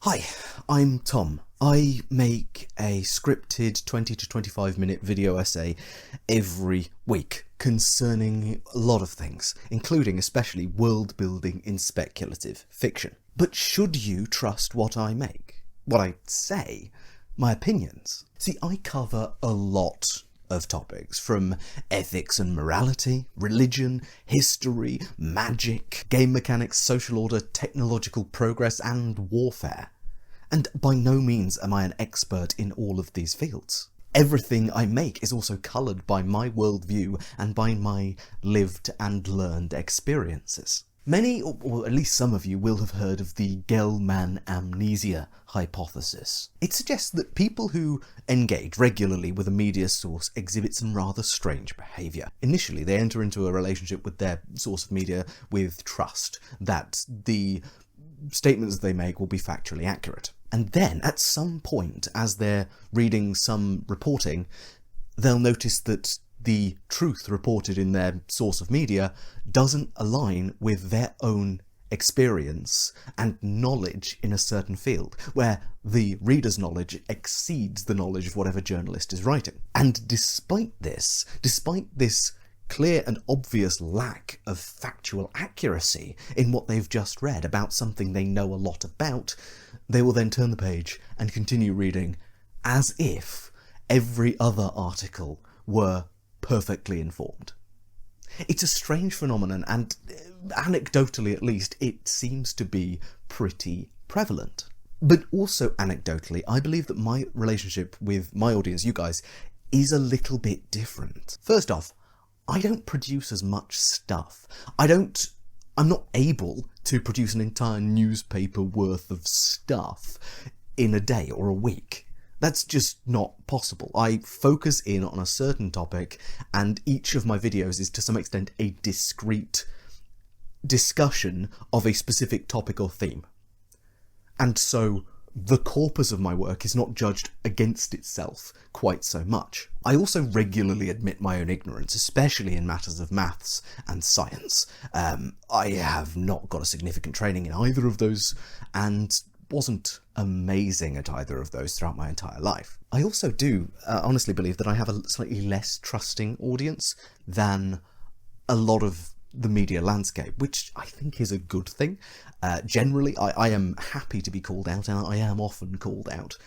Hi, I'm Tom. I make a scripted 20 to 25 minute video essay every week concerning a lot of things, including especially world building in speculative fiction. But should you trust what I make? What I say? My opinions? See, I cover a lot of topics, from ethics and morality, religion, history, magic, game mechanics, social order, technological progress, and warfare. And by no means am I an expert in all of these fields. Everything I make is also coloured by my worldview and by my lived and learned experiences. Many, or at least some of you, will have heard of the Gell-Mann amnesia hypothesis. It suggests that people who engage regularly with a media source exhibit some rather strange behaviour. Initially, they enter into a relationship with their source of media with trust that the statements they make will be factually accurate. And then, at some point, as they're reading some reporting, they'll notice that the truth reported in their source of media doesn't align with their own experience and knowledge in a certain field, where the reader's knowledge exceeds the knowledge of whatever journalist is writing. And despite this clear and obvious lack of factual accuracy in what they've just read about something they know a lot about, they will then turn the page and continue reading as if every other article were perfectly informed. It's a strange phenomenon, and anecdotally at least, it seems to be pretty prevalent. But also anecdotally, I believe that my relationship with my audience, you guys, is a little bit different. First off, I don't produce as much stuff. I'm not able to produce an entire newspaper worth of stuff in a day or a week. That's just not possible. I focus in on a certain topic, and each of my videos is to some extent a discrete discussion of a specific topic or theme. And so the corpus of my work is not judged against itself quite so much. I also regularly admit my own ignorance, especially in matters of maths and science. I have not got a significant training in either of those, and wasn't amazing at either of those throughout my entire life. I also do honestly believe that I have a slightly less trusting audience than a lot of the media landscape, which I think is a good thing. Generally, I am happy to be called out, and I am often called out,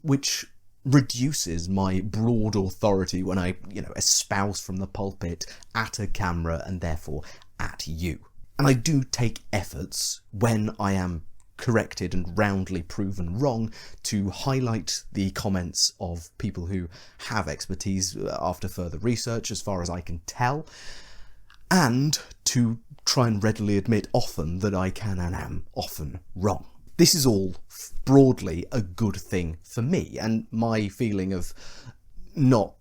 which reduces my broad authority when I, espouse from the pulpit at a camera and therefore at you. And I do take efforts when I am corrected and roundly proven wrong to highlight the comments of people who have expertise after further research, as far as I can tell, and to try and readily admit often that I can and am often wrong. This is all broadly a good thing for me, and my feeling of not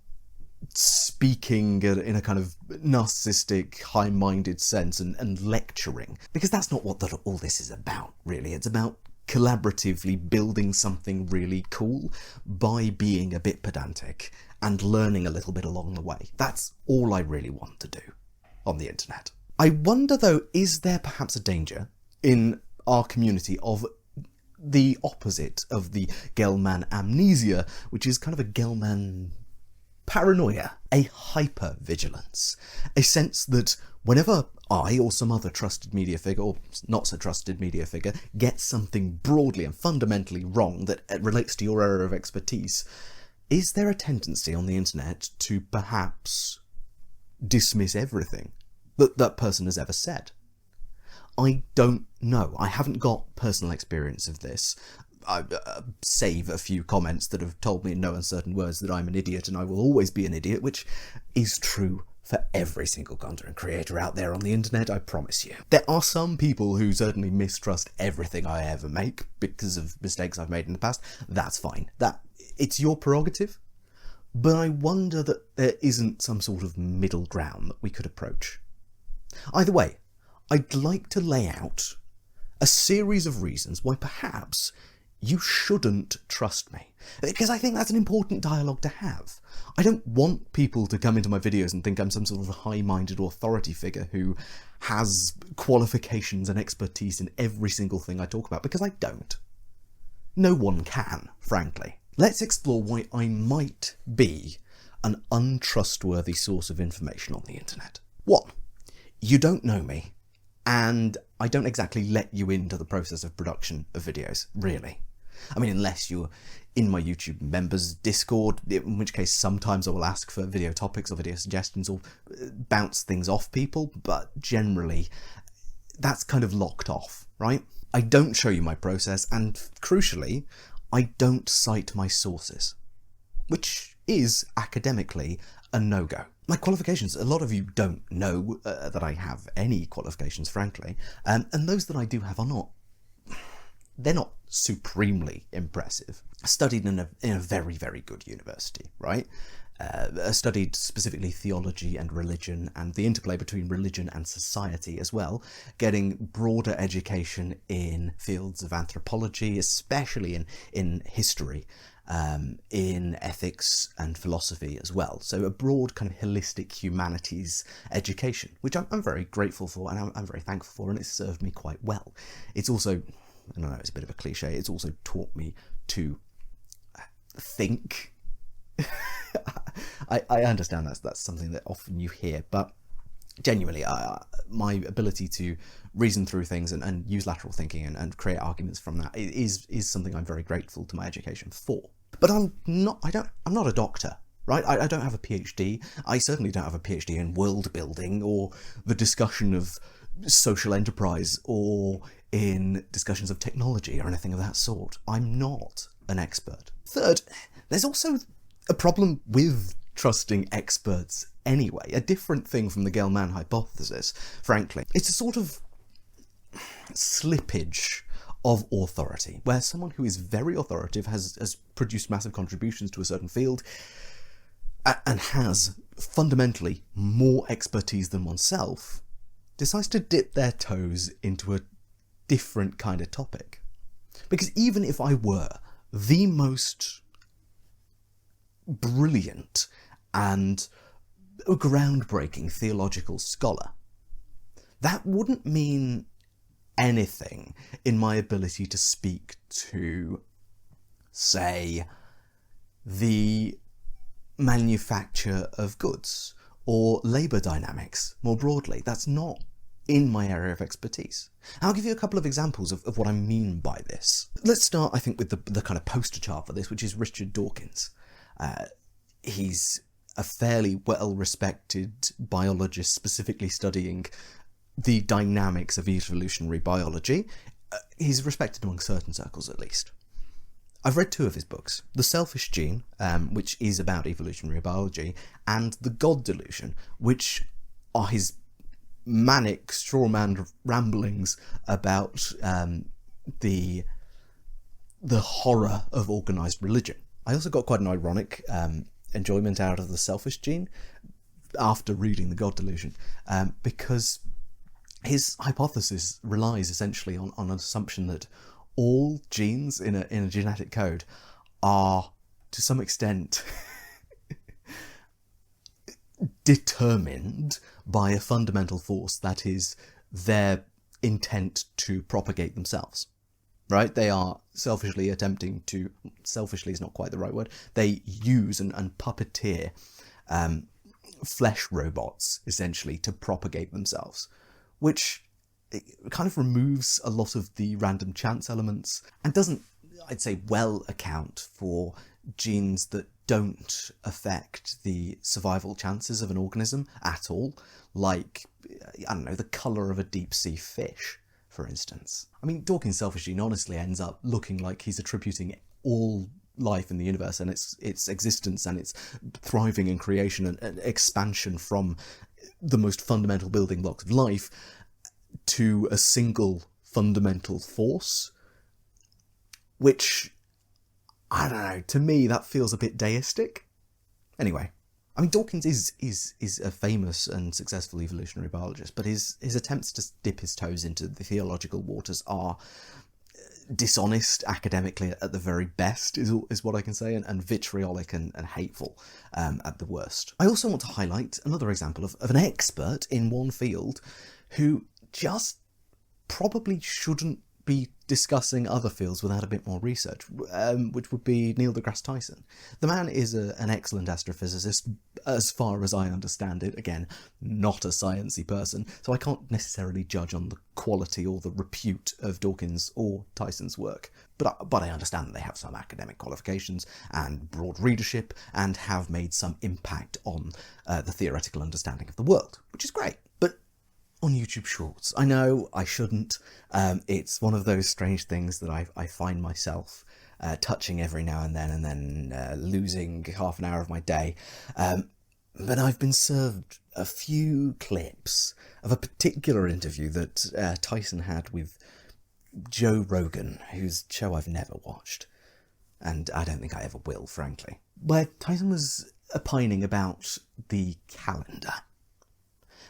speaking in a kind of narcissistic, high-minded sense and lecturing, because that's not what all this is about, really. It's about collaboratively building something really cool by being a bit pedantic and learning a little bit along the way. That's all I really want to do on the internet. I wonder, though, is there perhaps a danger in our community of the opposite of the Gell-Mann amnesia, which is kind of a Gell-Mann paranoia, a hyper-vigilance, a sense that whenever I or some other trusted media figure, or not so trusted media figure, gets something broadly and fundamentally wrong that relates to your area of expertise, is there a tendency on the internet to perhaps dismiss everything that person has ever said? I don't know. I haven't got personal experience of this. Save a few comments that have told me in no uncertain words that I'm an idiot and I will always be an idiot, which is true for every single content creator out there on the internet, I promise you. There are some people who certainly mistrust everything I ever make because of mistakes I've made in the past. That's fine. It's your prerogative. But I wonder that there isn't some sort of middle ground that we could approach. Either way, I'd like to lay out a series of reasons why perhaps you shouldn't trust me, because I think that's an important dialogue to have. I don't want people to come into my videos and think I'm some sort of high-minded authority figure who has qualifications and expertise in every single thing I talk about, because I don't. No one can, frankly. Let's explore why I might be an untrustworthy source of information on the internet. 1. You don't know me, and I don't exactly let you into the process of production of videos, really. I mean, unless you're in my YouTube members Discord, in which case sometimes I will ask for video topics or video suggestions or bounce things off people, but generally that's kind of locked off, right? I don't show you my process, and crucially, I don't cite my sources, which is academically a no-go. My qualifications, a lot of you don't know that I have any qualifications, frankly, and those that I do have are not, they're not supremely impressive. I studied in a very, very good university, right? I studied specifically theology and religion and the interplay between religion and society as well, getting broader education in fields of anthropology, especially in history, in ethics and philosophy as well. So a broad kind of holistic humanities education, which I'm very grateful for and I'm very thankful for, and it's served me quite well. It's also, I know it's a bit of a cliche, it's also taught me to think. I understand that's something that often you hear, but genuinely my ability to reason through things and use lateral thinking and create arguments from that is something I'm very grateful to my education for. But I'm not a doctor, right? I don't have a PhD. I certainly don't have a PhD in world building or the discussion of social enterprise or in discussions of technology or anything of that sort. I'm not an expert. Third, there's also a problem with trusting experts anyway, a different thing from the Gell-Mann hypothesis, frankly. It's a sort of slippage of authority, where someone who is very authoritative has produced massive contributions to a certain field and has fundamentally more expertise than oneself, decides to dip their toes into a different kind of topic. Because even if I were the most brilliant and groundbreaking theological scholar, that wouldn't mean anything in my ability to speak to, say, the manufacture of goods or labour dynamics more broadly. That's not in my area of expertise. I'll give you a couple of examples of what I mean by this. Let's start, I think, with the kind of poster child for this, which is Richard Dawkins. He's a fairly well-respected biologist specifically studying the dynamics of evolutionary biology. He's respected among certain circles, at least. I've read 2 of his books, The Selfish Gene, which is about evolutionary biology, and The God Delusion, which are his manic strawman ramblings about the horror of organised religion. I also got quite an ironic enjoyment out of The Selfish Gene after reading The God Delusion, because his hypothesis relies essentially on an assumption that all genes in a genetic code are, to some extent, determined by a fundamental force that is their intent to propagate themselves. Right? They are selfishly attempting to, selfishly is not quite the right word, they use and puppeteer flesh robots, essentially, to propagate themselves, which kind of removes a lot of the random chance elements and doesn't, I'd say, well account for genes that don't affect the survival chances of an organism at all, like, I don't know, the colour of a deep-sea fish, for instance. I mean, Dawkins' Selfish Gene honestly ends up looking like he's attributing all life in the universe and its existence and its thriving and creation and expansion from the most fundamental building blocks of life to a single fundamental force, which, I don't know, to me that feels a bit deistic. Anyway, I mean, Dawkins is a famous and successful evolutionary biologist, but his attempts to dip his toes into the theological waters are dishonest academically at the very best, is what I can say, and vitriolic and hateful at the worst. I also want to highlight another example of an expert in one field who just probably shouldn't be discussing other fields without a bit more research, which would be Neil deGrasse Tyson. The man is an excellent astrophysicist, as far as I understand it. Again, not a sciencey person, so I can't necessarily judge on the quality or the repute of Dawkins or Tyson's work. But I understand that they have some academic qualifications and broad readership and have made some impact on the theoretical understanding of the world, which is great. But on YouTube Shorts, I know I shouldn't. It's one of those strange things that I find myself touching every now and then losing half an hour of my day. But I've been served a few clips of a particular interview that Tyson had with Joe Rogan, whose show I've never watched, and I don't think I ever will, frankly, where Tyson was opining about the calendar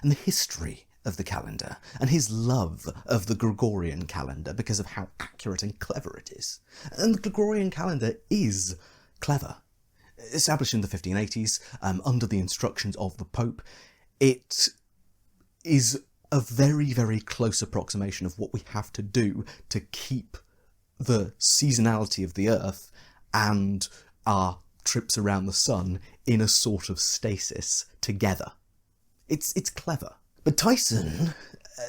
and the history of the calendar and his love of the Gregorian calendar because of how accurate and clever it is. And the Gregorian calendar is clever. Established in the 1580s under the instructions of the Pope, it is a very, very close approximation of what we have to do to keep the seasonality of the Earth and our trips around the sun in a sort of stasis together. It's clever. But Tyson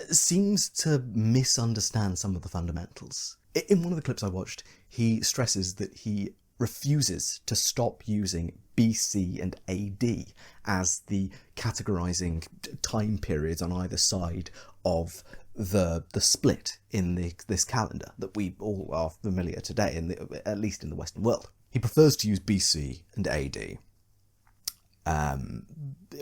seems to misunderstand some of the fundamentals. In one of the clips I watched, he stresses that he refuses to stop using BC and AD as the categorizing time periods on either side of the split in this calendar that we all are familiar today, at least in the Western world. He prefers to use BC and AD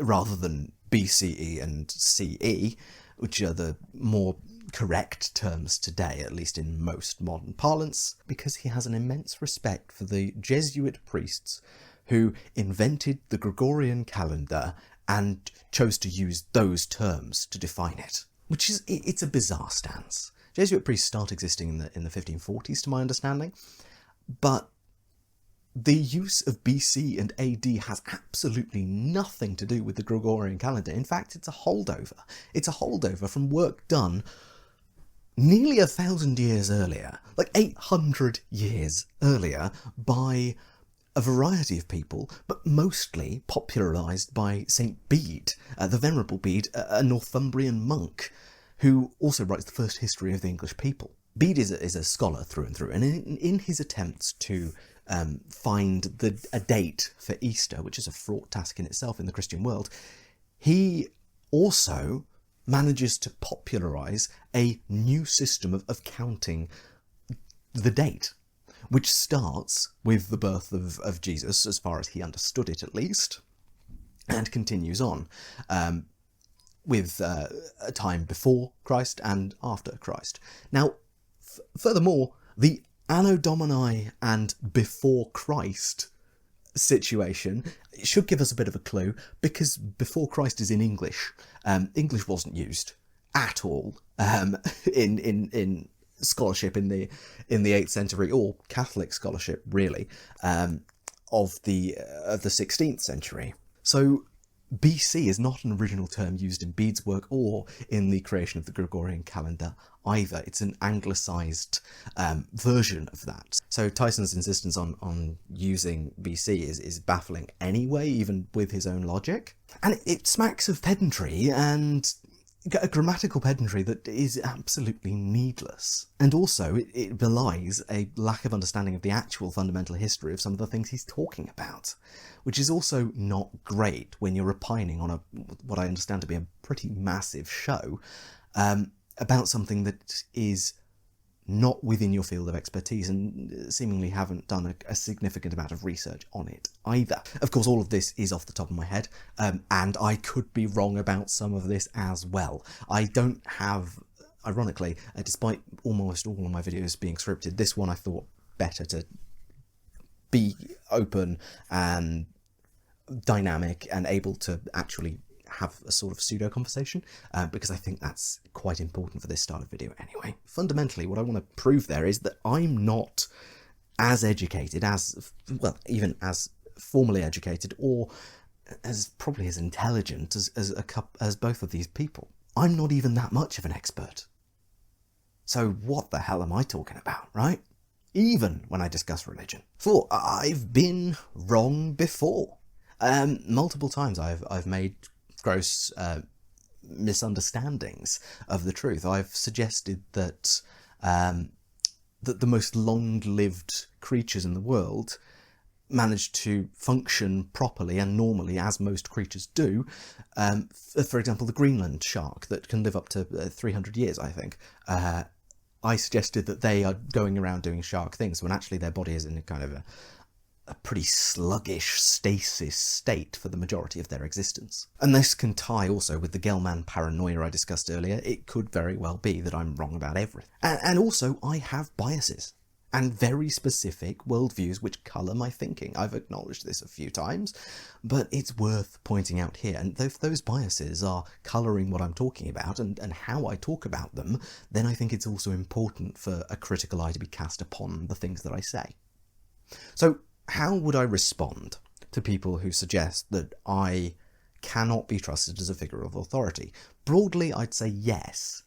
rather than BCE and CE, which are the more correct terms today, at least in most modern parlance, because he has an immense respect for the Jesuit priests who invented the Gregorian calendar and chose to use those terms to define it, which is, it's a bizarre stance. Jesuit priests start existing in the 1540s, to my understanding, but the use of BC and AD has absolutely nothing to do with the Gregorian calendar. In fact, it's a holdover. It's a holdover from work done nearly 1,000 years earlier, like 800 years earlier, by a variety of people, but mostly popularised by St. Bede, the Venerable Bede, a Northumbrian monk, who also writes the first history of the English people. Bede is a scholar through and through, and in his attempts to find a date for Easter, which is a fraught task in itself in the Christian world, he also manages to popularise a new system of counting the date, which starts with the birth of Jesus, as far as he understood it at least, and continues on with a time before Christ and after Christ. Now, furthermore, the Anno Domini and before Christ situation should give us a bit of a clue, because before Christ is in English. English wasn't used at all in scholarship in the 8th century, or Catholic scholarship really, of the 16th century. So BC is not an original term used in Bede's work or in the creation of the Gregorian calendar either. It's an anglicised version of that. So Tyson's insistence on using BC is baffling anyway, even with his own logic. And it smacks of pedantry, and a grammatical pedantry that is absolutely needless. And also, it belies a lack of understanding of the actual fundamental history of some of the things he's talking about, which is also not great when you're opining on what I understand to be a pretty massive show about something that is not within your field of expertise, and seemingly haven't done a significant amount of research on it either. Of course, all of this is off the top of my head, and I could be wrong about some of this as well. I don't have, ironically, despite almost all of my videos being scripted, this one I thought better to be open and dynamic and able to actually have a sort of pseudo conversation, because I think that's quite important for this style of video anyway. Fundamentally, what I want to prove there is that I'm not as educated as, well, even as formally educated, or as probably as intelligent as both of these people. I'm not even that much of an expert. So what the hell am I talking about, right? Even when I discuss religion. For I've been wrong before. Multiple times I've made gross misunderstandings of the truth. I've suggested that that the most long-lived creatures in the world manage to function properly and normally, as most creatures do. For example, the Greenland shark that can live up to 300 years, I think. I suggested that they are going around doing shark things when actually their body is in a kind of a pretty sluggish stasis state for the majority of their existence. And this can tie also with the Gell-Mann paranoia I discussed earlier. It could very well be that I'm wrong about everything. And also, I have biases and very specific worldviews which colour my thinking. I've acknowledged this a few times, but it's worth pointing out here. And if those biases are colouring what I'm talking about and how I talk about them, then I think it's also important for a critical eye to be cast upon the things that I say. So, how would I respond to people who suggest that I cannot be trusted as a figure of authority? Broadly, I'd say yes.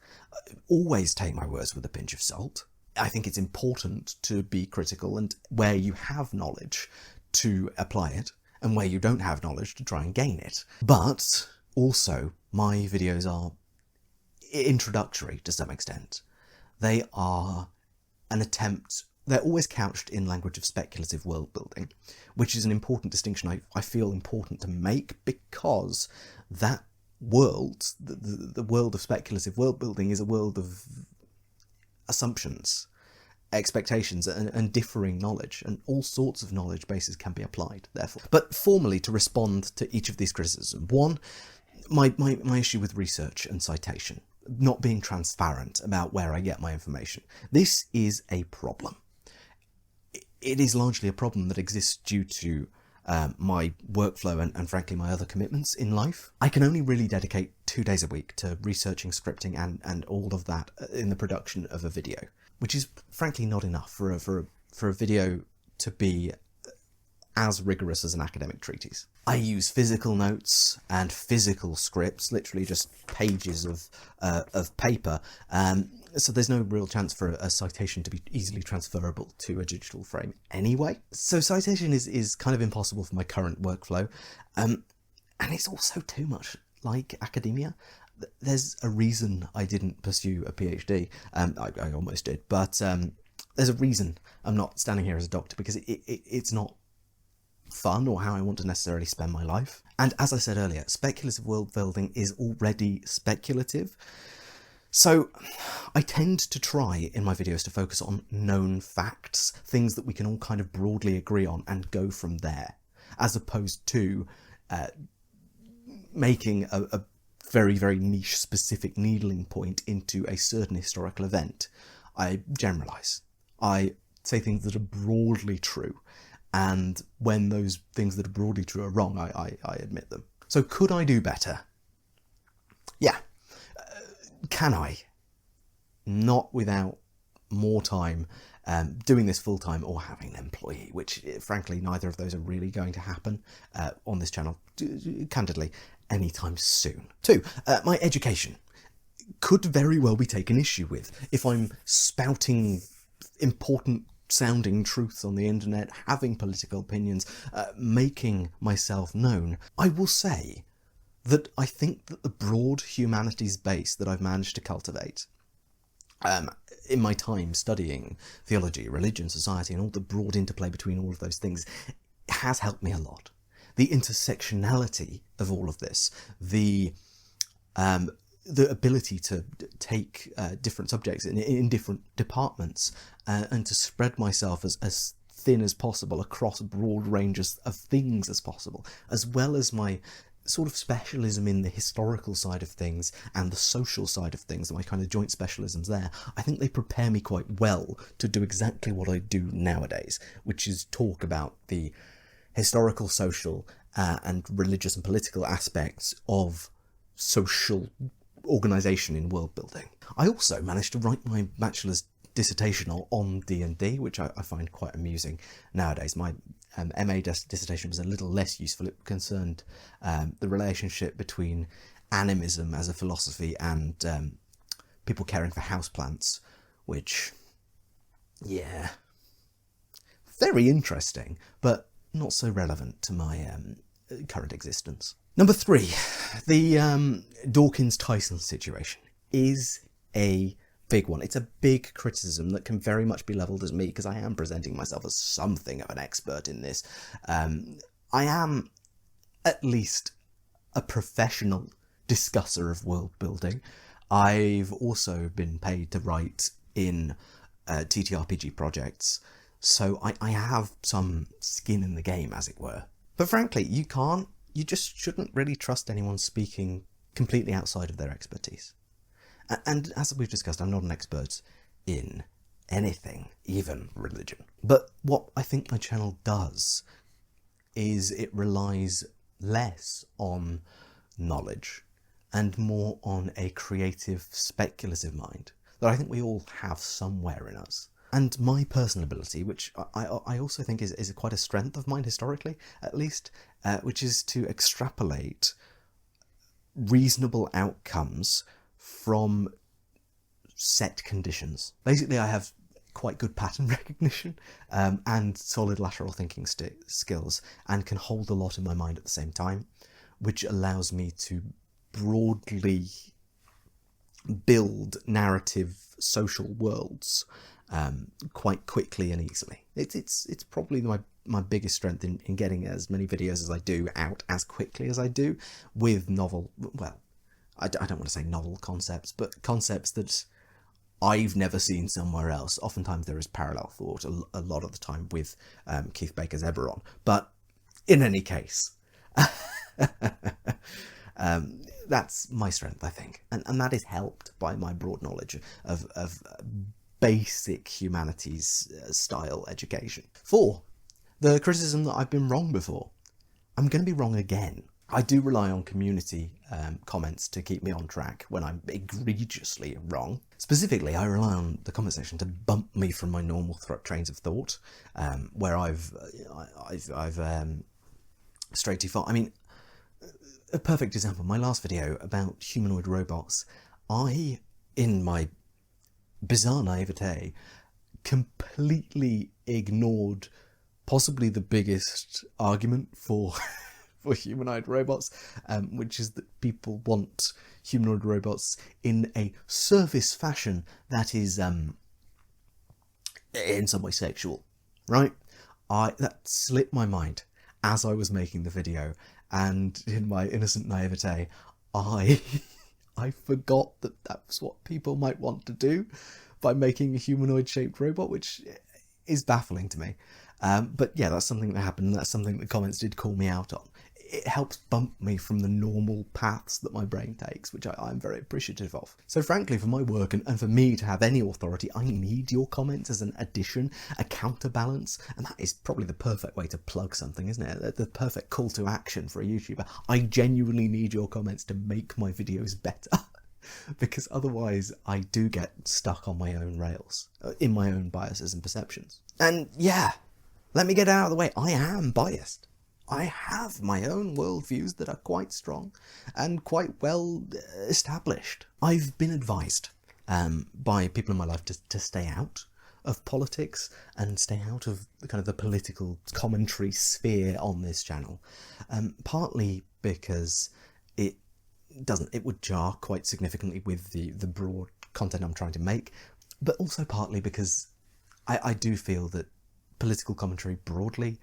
Always take my words with a pinch of salt. I think it's important to be critical, and where you have knowledge, to apply it, and where you don't have knowledge, to try and gain it. But also, my videos are introductory to some extent. They are an attempt. They're always couched in language of speculative world building, which is an important distinction I feel important to make, because that world, the world of speculative world building, is a world of assumptions, expectations, and differing knowledge, and all sorts of knowledge bases can be applied, therefore. But formally, to respond to each of these criticisms, one, my issue with research and citation, not being transparent about where I get my information. This is a problem. It is largely a problem that exists due to my workflow and frankly my other commitments in life. I can only really dedicate 2 days a week to researching, scripting, and all of that in the production of a video, which is frankly not enough for a video to be as rigorous as an academic treatise. I use physical notes and physical scripts, literally just pages of paper, so there's no real chance for a citation to be easily transferable to a digital frame anyway. So citation is kind of impossible for my current workflow, and it's also too much like academia. There's a reason I didn't pursue a PhD. I almost did, but there's a reason I'm not standing here as a doctor, because it's not fun or how I want to necessarily spend my life. And as I said earlier, speculative world building is already speculative. So I tend to try in my videos to focus on known facts, things that we can all kind of broadly agree on, and go from there, as opposed to making a very, very niche specific needling point into a certain historical event. I generalise. I say things that are broadly true, and when those things that are broadly true are wrong, I admit them. So could I do better? Yeah. Can I? Not without more time doing this full time or having an employee, which frankly neither of those are really going to happen on this channel, candidly, anytime soon. 2, my education could very well be taken issue with if I'm spouting important sounding truths on the internet, having political opinions, making myself known. I will say that I think that the broad humanities base that I've managed to cultivate in my time studying theology, religion, society, and all the broad interplay between all of those things has helped me a lot. The intersectionality of all of this, the ability to take different subjects in different departments and to spread myself as thin as possible across broad ranges of things as possible, as well as my sort of specialism in the historical side of things and the social side of things, my kind of joint specialisms there. I think they prepare me quite well to do exactly what I do nowadays, which is talk about the historical, social, and religious and political aspects of social organisation in world building. I also managed to write my bachelor's dissertation on D&D, which I find quite amusing nowadays. My MA dissertation was a little less useful. It concerned the relationship between animism as a philosophy and people caring for houseplants, which, yeah, very interesting, but not so relevant to my current existence. Number 3, the Dawkins-Tyson situation is a big one. It's a big criticism that can very much be levelled at me, because I am presenting myself as something of an expert in this. I am at least a professional discusser of world building. I've also been paid to write in TTRPG projects, so I have some skin in the game, as it were. But frankly, you just shouldn't really trust anyone speaking completely outside of their expertise. And as we've discussed, I'm not an expert in anything, even religion. But what I think my channel does is it relies less on knowledge and more on a creative, speculative mind that I think we all have somewhere in us. And my personal ability, which I also think is quite a strength of mine historically, at least, which is to extrapolate reasonable outcomes from set conditions. Basically, I have quite good pattern recognition and solid lateral thinking skills, and can hold a lot in my mind at the same time, which allows me to broadly build narrative social worlds quite quickly and easily. It's probably my biggest strength in getting as many videos as I do out as quickly as I do with novel, well, I don't want to say novel concepts, but concepts that I've never seen somewhere else. Oftentimes there is parallel thought, a lot of the time with Keith Baker's Eberron. But in any case, that's my strength, I think. And that is helped by my broad knowledge of basic humanities style education. 4, the criticism that I've been wrong before. I'm going to be wrong again. I do rely on community comments to keep me on track when I'm egregiously wrong. Specifically, I rely on the comment section to bump me from my normal trains of thought, where I've strayed too far. I mean, a perfect example, my last video about humanoid robots, I, in my bizarre naivete, completely ignored possibly the biggest argument for humanoid robots, which is that people want humanoid robots in a service fashion that is in some way sexual, right? That slipped my mind as I was making the video, and in my innocent naivete, I forgot that that's what people might want to do by making a humanoid shaped robot, which is baffling to me. But yeah, that's something that happened. That's something the comments did call me out on. It helps bump me from the normal paths that my brain takes, which I'm very appreciative of. So frankly, for my work and for me to have any authority, I need your comments as an addition, a counterbalance, and that is probably the perfect way to plug something, isn't it? The perfect call to action for a YouTuber. I genuinely need your comments to make my videos better. Because otherwise I do get stuck on my own rails, in my own biases and perceptions. And yeah, let me get it out of the way. I am biased. I have my own worldviews that are quite strong and quite well established. I've been advised by people in my life to stay out of politics and stay out of the kind of the political commentary sphere on this channel, partly because it would jar quite significantly with the broad content I'm trying to make, but also partly because I do feel that political commentary broadly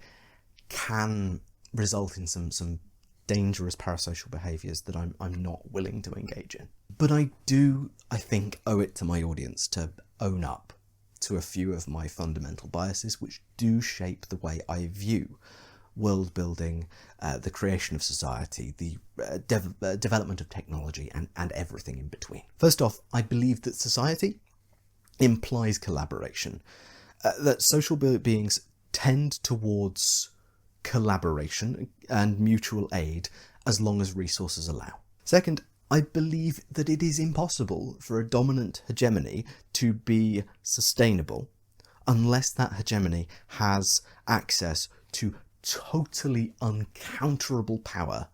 can result in some dangerous parasocial behaviours that I'm not willing to engage in. But I think, owe it to my audience to own up to a few of my fundamental biases, which do shape the way I view world building, the creation of society, the development of technology, and everything in between. First off, I believe that society implies collaboration, that social beings tend towards collaboration and mutual aid as long as resources allow. Second, I believe that it is impossible for a dominant hegemony to be sustainable unless that hegemony has access to totally uncounterable power,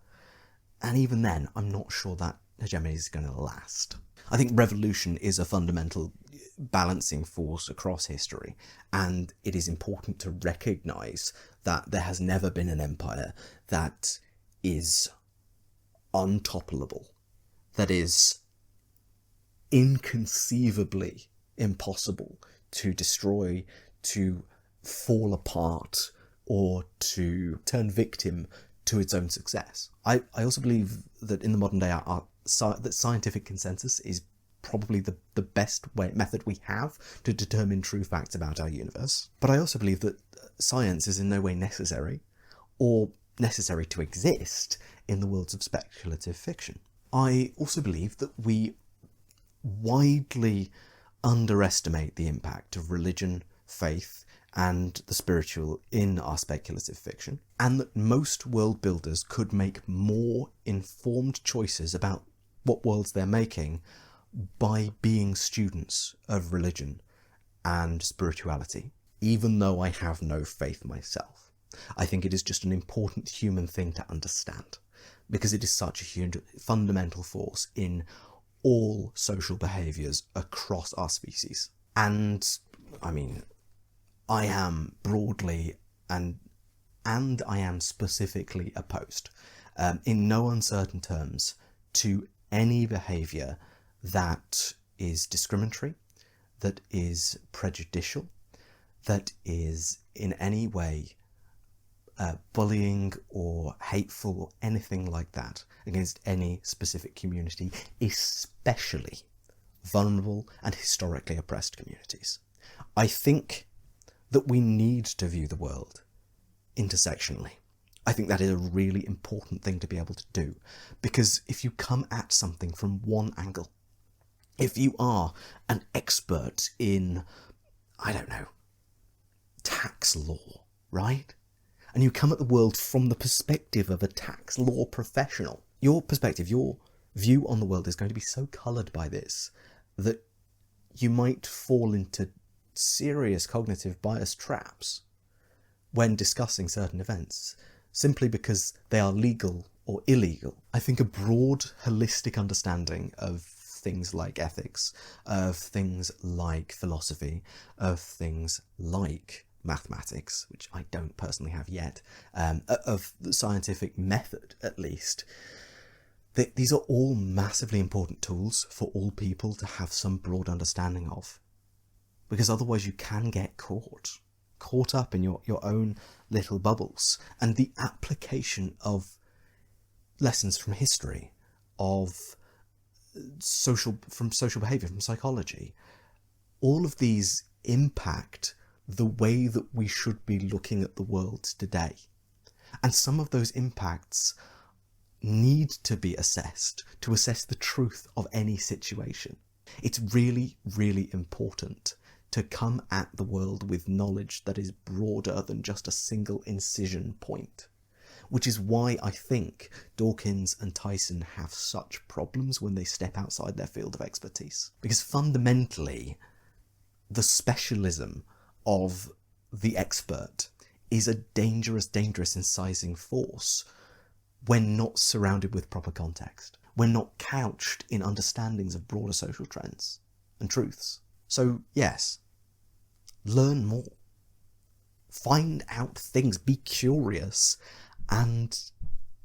and even then I'm not sure that hegemony is going to last. I think revolution is a fundamental balancing force across history, and it is important to recognize that there has never been an empire that is untoppable, that is inconceivably impossible to destroy, to fall apart, or to turn victim to its own success. I also believe that in the modern day, that scientific consensus is probably the best method we have to determine true facts about our universe. But I also believe that science is in no way necessary, or necessary to exist, in the worlds of speculative fiction. I also believe that we widely underestimate the impact of religion, faith, and the spiritual in our speculative fiction, and that most world builders could make more informed choices about what worlds they're making by being students of religion and spirituality, even though I have no faith myself. I think it is just an important human thing to understand, because it is such a huge fundamental force in all social behaviours across our species. And I mean, I am broadly and I am specifically opposed, in no uncertain terms, to any behaviour that is discriminatory, that is prejudicial, that is in any way bullying or hateful or anything like that against any specific community, especially vulnerable and historically oppressed communities. I think that we need to view the world intersectionally. I think that is a really important thing to be able to do, because if you come at something from one angle, if you are an expert in, I don't know, tax law, right? And you come at the world from the perspective of a tax law professional, your perspective, your view on the world is going to be so coloured by this that you might fall into serious cognitive bias traps when discussing certain events, simply because they are legal or illegal. I think a broad, holistic understanding of things like ethics, of things like philosophy, of things like mathematics, which I don't personally have yet, of the scientific method at least. These are all massively important tools for all people to have some broad understanding of, because otherwise you can get caught up in your own little bubbles. And the application of lessons from history, of social behaviour, from psychology, all of these impact the way that we should be looking at the world today. And some of those impacts need to be assessed to assess the truth of any situation. It's really, really important to come at the world with knowledge that is broader than just a single incision point, which is why I think Dawkins and Tyson have such problems when they step outside their field of expertise. Because fundamentally, the specialism of the expert is a dangerous incising force when not surrounded with proper context, when not couched in understandings of broader social trends and truths. So yes, learn more, find out things, be curious, and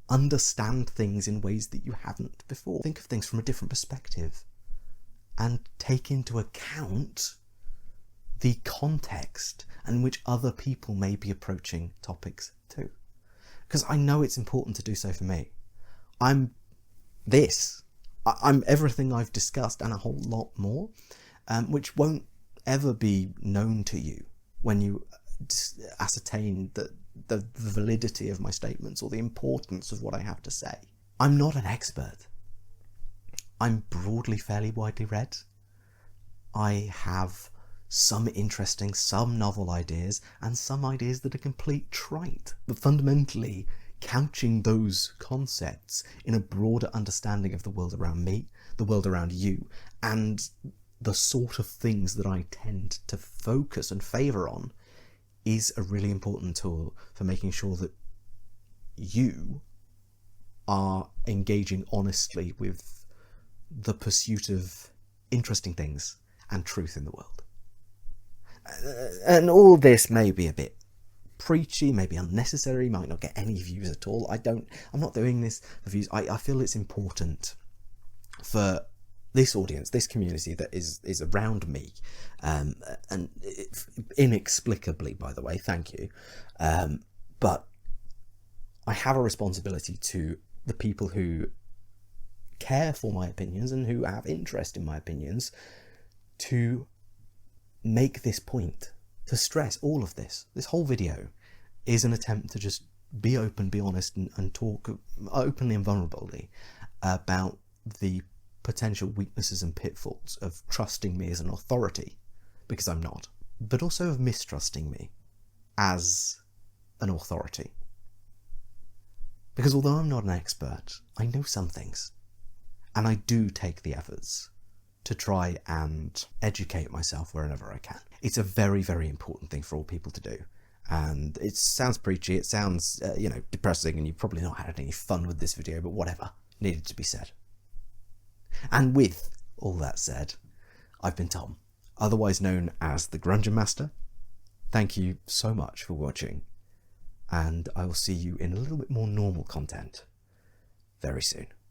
understand things in ways that you haven't before. Think of things from a different perspective and take into account the context in which other people may be approaching topics too. Because I know it's important to do so for me. I'm everything I've discussed and a whole lot more, which won't ever be known to you when you ascertain the validity of my statements or the importance of what I have to say. I'm not an expert. I'm broadly fairly widely read. I have some interesting, some novel ideas, and some ideas that are complete trite. But fundamentally, couching those concepts in a broader understanding of the world around me, the world around you, and the sort of things that I tend to focus and favour on is a really important tool for making sure that you are engaging honestly with the pursuit of interesting things and truth in the world. And all this may be a bit preachy, maybe unnecessary, might not get any views at all. I'm not doing this for views. I feel it's important for this audience, this community that is around me, and inexplicably, by the way, thank you, but I have a responsibility to the people who care for my opinions and who have interest in my opinions to make this point, to stress all of this. This whole video is an attempt to just be open, be honest, and talk openly and vulnerably about the potential weaknesses and pitfalls of trusting me as an authority, because I'm not, but also of mistrusting me as an authority. Because although I'm not an expert, I know some things, and I do take the efforts to try and educate myself wherever I can. It's a very, very important thing for all people to do. And it sounds preachy, it sounds, depressing, and you've probably not had any fun with this video, but whatever, needed to be said. And with all that said, I've been Tom, otherwise known as the thegrungeonmaster. Thank you so much for watching, and I will see you in a little bit more normal content very soon.